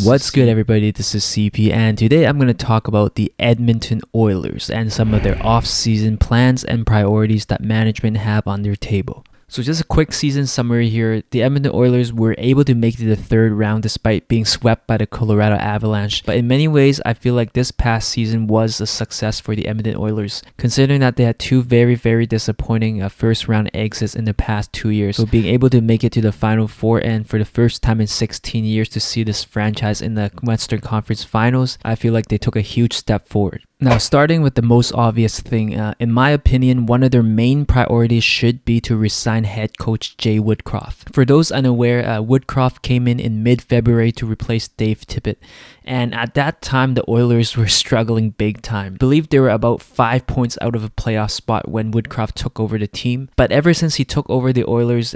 What's good, everybody? This is CP, and today I'm going to talk about the Edmonton Oilers and some of their off-season plans and priorities that management have on their table. So just a quick season summary here. The Edmonton Oilers were able to make it to the third round despite being swept by the Colorado Avalanche. But in many ways, I feel like this past season was a success for the Edmonton Oilers, considering that they had two very disappointing first round exits in the past 2 years. So being able to make it to the Final Four and for the first time in 16 years to see this franchise in the Western Conference Finals, I feel like they took a huge step forward. Now, starting with the most obvious thing, in my opinion, one of their main priorities should be to resign head coach Jay Woodcroft. For those unaware, Woodcroft came in mid-February to replace Dave Tippett, and at that time, the Oilers were struggling big time. I believe they were about 5 points out of a playoff spot when Woodcroft took over the team, but ever since he took over the Oilers,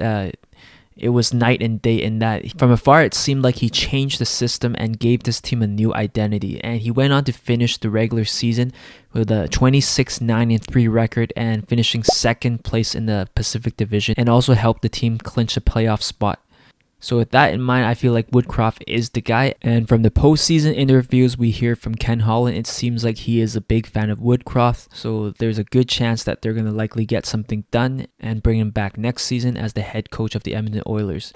it was night and day in that from afar it seemed like he changed the system and gave this team a new identity, and he went on to finish the regular season with a 26-9-3 record and finishing second place in the Pacific Division, and also helped the team clinch a playoff spot. So with that in mind, I feel like Woodcroft is the guy, and from the postseason interviews we hear from Ken Holland, it seems like he is a big fan of Woodcroft, so there's a good chance that they're going to likely get something done and bring him back next season as the head coach of the Edmonton Oilers.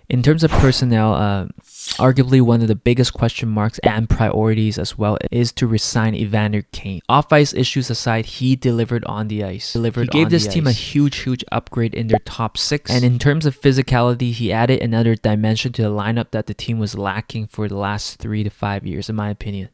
In terms of personnel, arguably one of the biggest question marks and priorities as well is to resign Evander Kane. Off-ice issues aside, he delivered on the ice. He gave this team a huge upgrade in their top six. And in terms of physicality, he added another dimension to the lineup that the team was lacking for the last 3 to 5 years, in my opinion.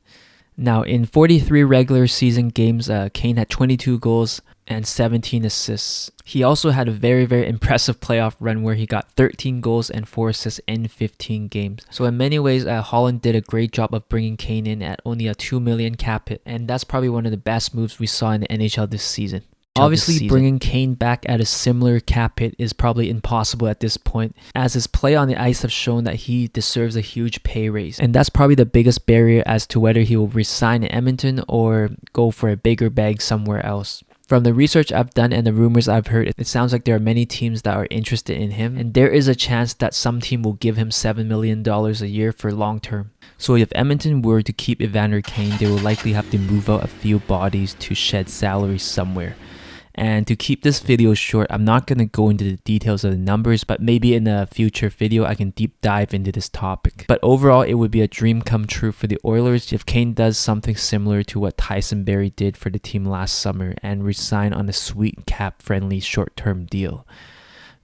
Now, in 43 regular season games, Kane had 22 goals and 17 assists. He also had a very impressive playoff run where he got 13 goals and 4 assists in 15 games. So in many ways, Holland did a great job of bringing Kane in at only a $2 million cap hit, and that's probably one of the best moves we saw in the NHL this season. Obviously, bringing Kane back at a similar cap hit is probably impossible at this point, as his play on the ice have shown that he deserves a huge pay raise. And that's probably the biggest barrier as to whether he will resign in Edmonton or go for a bigger bag somewhere else. From the research I've done and the rumors I've heard, it sounds like there are many teams that are interested in him, and there is a chance that some team will give him $7 million a year for long term. So if Edmonton were to keep Evander Kane, they will likely have to move out a few bodies to shed salary somewhere. And to keep this video short, I'm not going to go into the details of the numbers, but maybe in a future video I can deep dive into this topic. But overall, it would be a dream come true for the Oilers if Kane does something similar to what Tyson Barrie did for the team last summer and resign on a sweet cap-friendly short-term deal.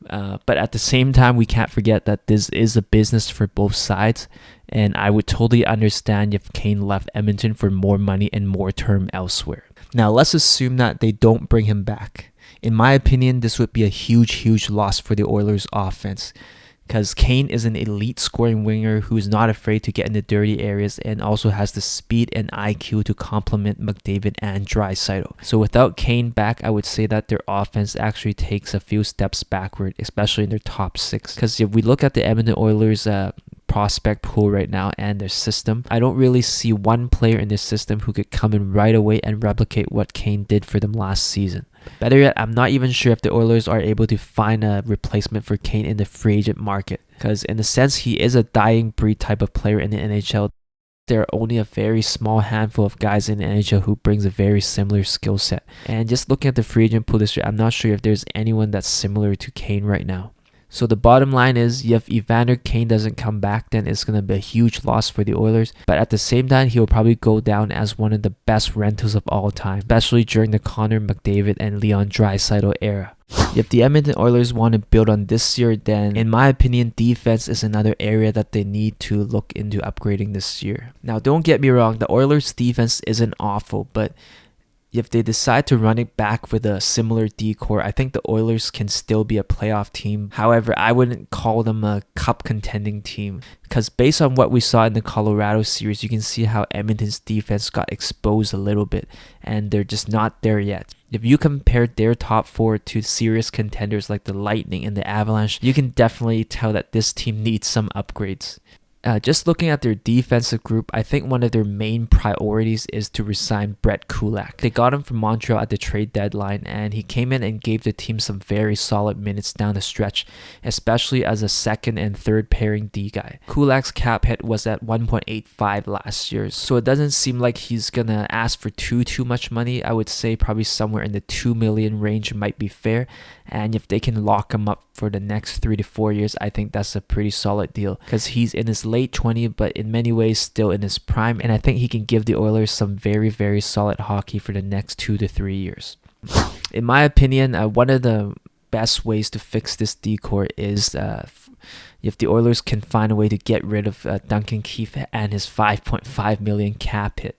But at the same time, we can't forget that this is a business for both sides, and I would totally understand if Kane left Edmonton for more money and more term elsewhere. Now, let's assume that they don't bring him back. In my opinion, this would be a huge loss for the Oilers offense, because Kane is an elite scoring winger who is not afraid to get in the dirty areas and also has the speed and IQ to complement McDavid and Draisaitl. So without Kane back, I would say that their offense actually takes a few steps backward, especially in their top six. Because if we look at the Edmonton Oilers prospect pool right now and their system, I don't really see one player in this system who could come in right away and replicate what Kane did for them last season. Better yet, I'm not even sure if the Oilers are able to find a replacement for Kane in the free agent market, because in a sense he is a dying breed type of player in the NHL. There are only a very small handful of guys in the NHL who brings a very similar skill set, and just looking at the free agent pool this year, I'm not sure if there's anyone that's similar to Kane right now. So the bottom line is, if Evander Kane doesn't come back, then it's going to be a huge loss for the Oilers. But at the same time, he'll probably go down as one of the best rentals of all time, especially during the Connor McDavid and Leon Draisaitl era. If the Edmonton Oilers want to build on this year, then in my opinion, defense is another area that they need to look into upgrading this year. Now, don't get me wrong, the Oilers defense isn't awful, but if they decide to run it back with a similar decor, I think the Oilers can still be a playoff team. However, I wouldn't call them a cup contending team, because based on what we saw in the Colorado series, you can see how Edmonton's defense got exposed a little bit, and they're just not there yet. If you compare their top four to serious contenders like the Lightning and the Avalanche, you can definitely tell that this team needs some upgrades. Just looking at their defensive group, I think one of their main priorities is to resign Brett Kulak. They got him from Montreal at the trade deadline, and he came in and gave the team some very solid minutes down the stretch, especially as a second and third pairing D guy. Kulak's cap hit was at 1.85 last year, so it doesn't seem like he's gonna ask for too much money. I would say probably somewhere in the $2 million range might be fair, and if they can lock him up for the next 3 to 4 years, I think that's a pretty solid deal because he's in his late 20s, but in many ways still in his prime, and I think he can give the Oilers some very solid hockey for the next 2 to 3 years. In my opinion, one of the best ways to fix this decor is if the Oilers can find a way to get rid of Duncan Keith and his $5.5 million cap hit.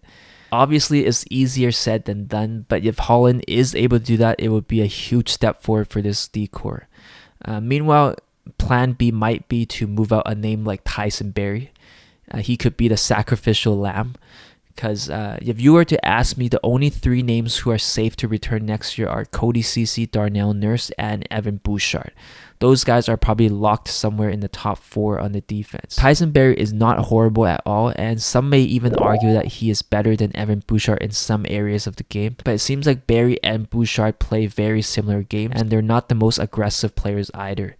Obviously, it's easier said than done, but if Holland is able to do that, it would be a huge step forward for this decor. Meanwhile, plan B might be to move out a name like Tyson Barrie. He could be the sacrificial lamb. Because if you were to ask me, the only 3 names who are safe to return next year are Cody Ceci, Darnell Nurse, and Evan Bouchard. Those guys are probably locked somewhere in the top 4 on the defense. Tyson Barrie is not horrible at all, and some may even argue that he is better than Evan Bouchard in some areas of the game. But it seems like Barrie and Bouchard play very similar games, and they're not the most aggressive players either.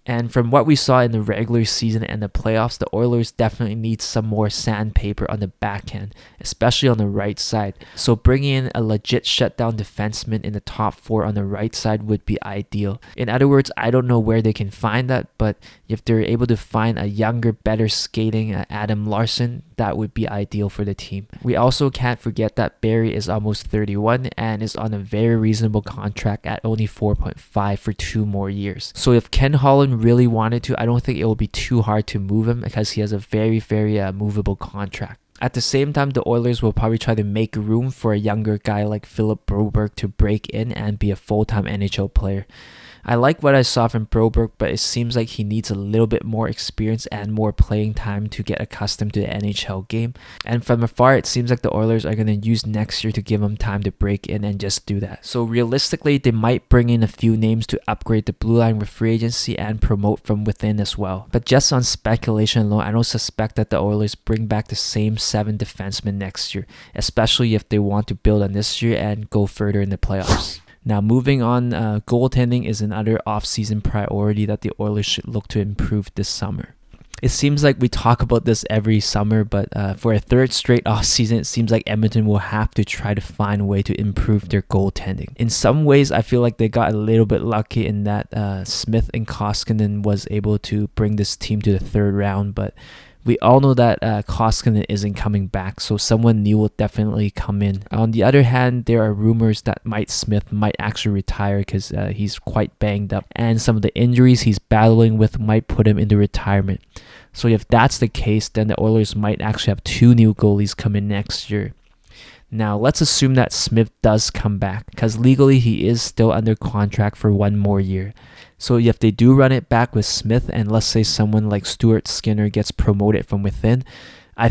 And from what we saw in the regular season and the playoffs, the Oilers definitely need some more sandpaper on the backhand, especially on the right side. So bringing in a legit shutdown defenseman in the top 4 on the right side would be ideal. In other words, I don't know where they can find that, but if they're able to find a younger, better skating Adam Larsson, that would be ideal for the team. We also can't forget that Barrie is almost 31 and is on a very reasonable contract at only 4.5 for 2 more years. So if Ken Holland really wanted to, I don't think it will be too hard to move him because he has a very movable contract. At the same time, the Oilers will probably try to make room for a younger guy like Philip Broberg to break in and be a full-time NHL player. I like what I saw from Broberg, but it seems like he needs a little bit more experience and more playing time to get accustomed to the NHL game. And from afar, it seems like the Oilers are going to use next year to give him time to break in and just do that. So realistically, they might bring in a few names to upgrade the blue line with free agency and promote from within as well. But just on speculation alone, I don't suspect that the Oilers bring back the same 7 defensemen next year, especially if they want to build on this year and go further in the playoffs. Now moving on, goaltending is another off-season priority that the Oilers should look to improve this summer. It seems like we talk about this every summer, but for a 3rd straight offseason, it seems like Edmonton will have to try to find a way to improve their goaltending. In some ways, I feel like they got a little bit lucky in that Smith and Koskinen was able to bring this team to the 3rd round, but we all know that Koskinen isn't coming back, so someone new will definitely come in. On the other hand, there are rumors that Mike Smith might actually retire because he's quite banged up, and some of the injuries he's battling with might put him into retirement. So if that's the case, then the Oilers might actually have 2 new goalies come in next year. Now, let's assume that Smith does come back, because legally he is still under contract for 1 more year. So if they do run it back with Smith, and let's say someone like Stuart Skinner gets promoted from within, I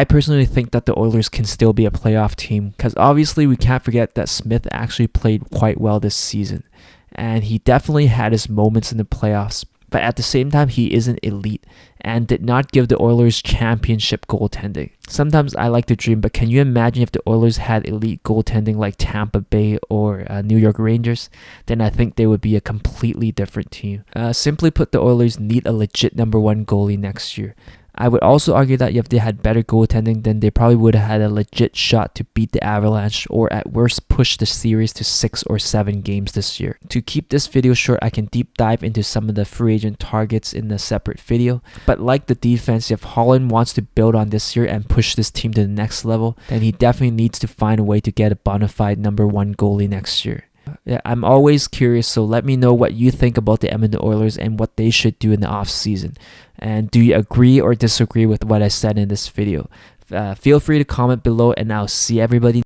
personally think that the Oilers can still be a playoff team, because obviously we can't forget that Smith actually played quite well this season, and he definitely had his moments in the playoffs. But at the same time, he isn't elite and did not give the Oilers championship goaltending. Sometimes I like to dream, but can you imagine if the Oilers had elite goaltending like Tampa Bay or New York Rangers? Then I think they would be a completely different team. Simply put, the Oilers need a legit number 1 goalie next year. I would also argue that if they had better goaltending, then they probably would have had a legit shot to beat the Avalanche, or at worst push the series to 6 or 7 games this year. To keep this video short, I can deep dive into some of the free agent targets in a separate video. But like the defense, if Holland wants to build on this year and push this team to the next level, then he definitely needs to find a way to get a bona fide number 1 goalie next year. Yeah, I'm always curious, so let me know what you think about the Edmonton Oilers and what they should do in the offseason. And do you agree or disagree with what I said in this video? Feel free to comment below, and I'll see everybody